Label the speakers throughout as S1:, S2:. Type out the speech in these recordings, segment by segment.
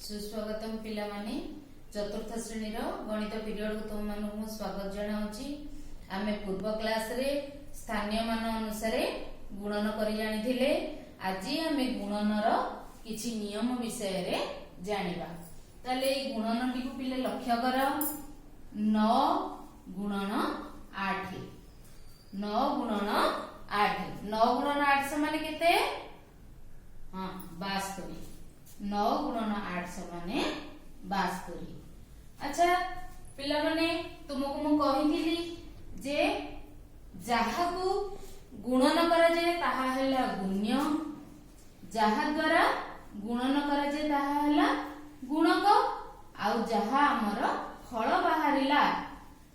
S1: सुस्वागतम पिला माने चतुर्थ श्रेणी गणित पीरियड को तुम मानक मु स्वागत जनाउची। आमे पूर्व क्लास रे स्थानीय मान अनुसार गुणन करि जानिथिले। आज आमे गुणनर किछि नियम विषय रे जानिबा। ताले ए गुणन टी को पिले लक्ष्य कर 9 गुणन 8 9 गुणन 8 9 गुणन 8 समान केते? हां 72। 9 गुणन 8 समान 72। अच्छा पिला माने तुमको मु कहिथिली जे जहा को गुणन करा जाय ताहा हैला गुण्य, जहा द्वारा गुणन करा जाय ताहा हैला गुणक, आउ जहा हमर फल बाहरिला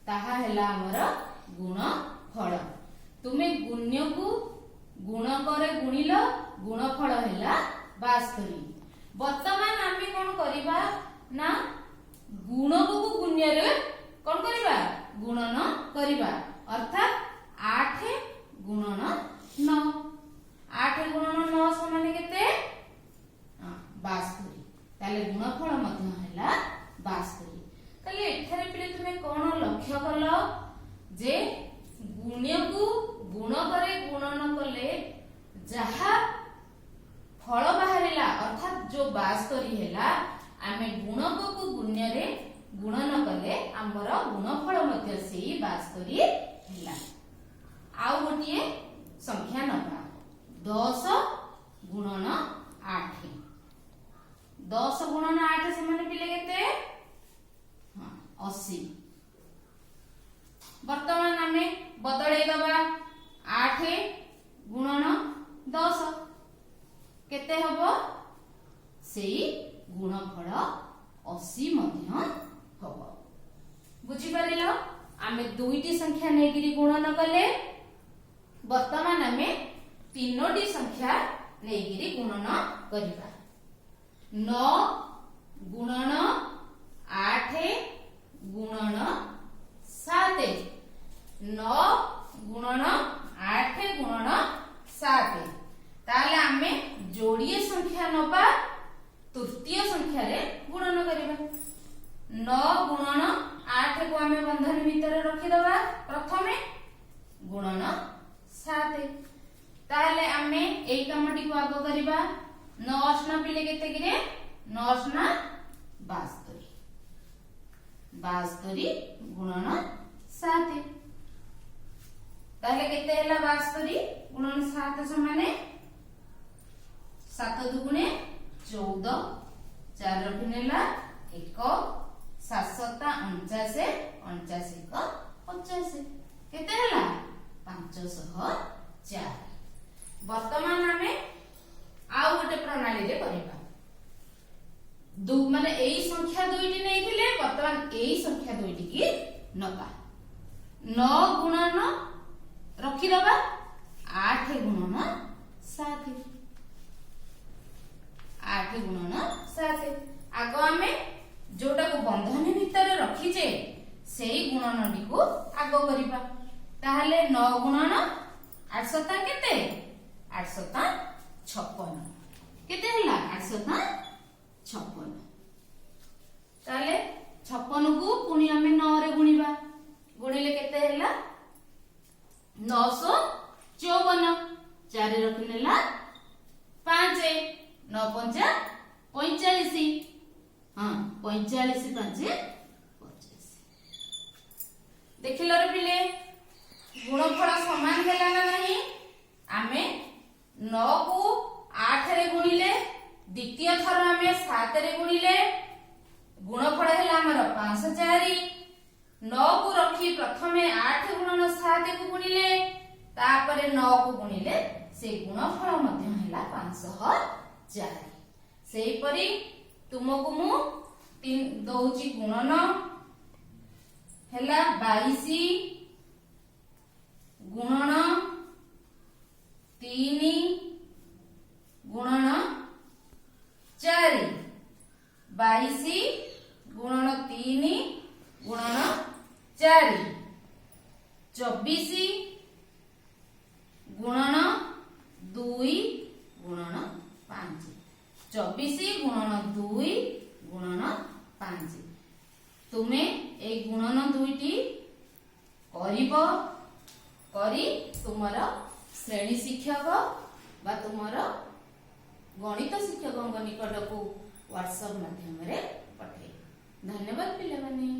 S1: ताहा हैला हमर गुणफल। तुमे गुण्य को गुणक रे गुणिल गुणफल हैला 72। वर्तमान आमे कोन करिबा ना गुणक को गुण्य रे कोन करिबा गुणन करिबा, अर्थात 8 गुणन 9। 8 गुणन 9 समान केते? 72। ताले गुणफल मध्य हैला 72। ताले एठारे पिले तुमे कोन लक्ष्य कलो जे गुण्य को गुण करे गुणन कले जहा फल बाहरिला अर्थात जो 72 हैला आमे गुणक को गुण्य रे गुणन कले हमर गुणफल मध्य सेही 72 हैला। आउ गोटिए संख्या नबा 10 गुणन 8। 10 गुणन 8 समान पिले केते? 80। वर्तमान आमे बदलै दबा 8 गुणन 10 केते हबो? सेही गुणफल 80 मध्य हबो। बुझी परिलो? आमे दुईटी संख्या नेगिरी गुणन कले, वर्तमान आमे तीनोटी संख्या नेगिरी गुणन करिबा। 9 गुणन 8 गुणन 7। 9 गुणन 8 गुणन 7। ताले आमे जोड़िए संख्या नबा तृतीय संख्या रे गुणन करिबा। 9 गुणन 8 को आमे बंधन भीतर रखि दबा प्रथमे गुणन 7। ताले आमे एई कामटी को आगो करिबा। 9 8 पिले केते गिरे? 9 8 72। 72 गुणन 7। ताले केते हैला 72 गुणन 7 समान 7 दुगुणे 14, 4 रखिनेला 1, 7 7 49, 49 50 केते हैला 504। वर्तमान हमें आउ गोटे प्रणाली रे करिबा। माने एई संख्या दुईटी नेइथिले, वर्तमान एई संख्या दुईटी की नबा। 9 गुणन रखि दबा 8 गुणन 7। 8 गुणन 7 आगो आमे जोटा को बंधन भीतर रखिजे सेही गुणनटी को आगो करिबा। ताहले 9 गुणन 8 7 केते? 8 7 56 केते होला? 8 7 56। ताहले 56 को पुनी आमे 9 रे गुणिबा। गुणिले केते होला? 954। 4 रखिनेला 5, 9 5 45। हां 45 5 85। देखिलो रे पिले गुणफल समान हैला ना नहीं? आमे 9 को 8 रे गुणिले, द्वितीय थर आमे 7 रे गुणिले, गुणफल हैला हमर 504। 9 को रखी प्रथमे 8 गुणन 7 को गुणिले, तापरे 9 को गुणिले से गुणफल मध्य हैला 504। सेही परी तुमको मु दउची गुणन हैला 22 गुणन 3 गुणन 4। 22 गुणन 3 गुणन 4। 24 गुणन 2 गुणन 5। 24 गुणन 2 गुणन 5 तुमे ए गुणन 2टी करिबो करी तुमर श्रेणी शिक्षक बा तुमर गणित शिक्षक निकट को व्हाट्सएप माध्यम रे पठे। धन्यवाद पिले माने।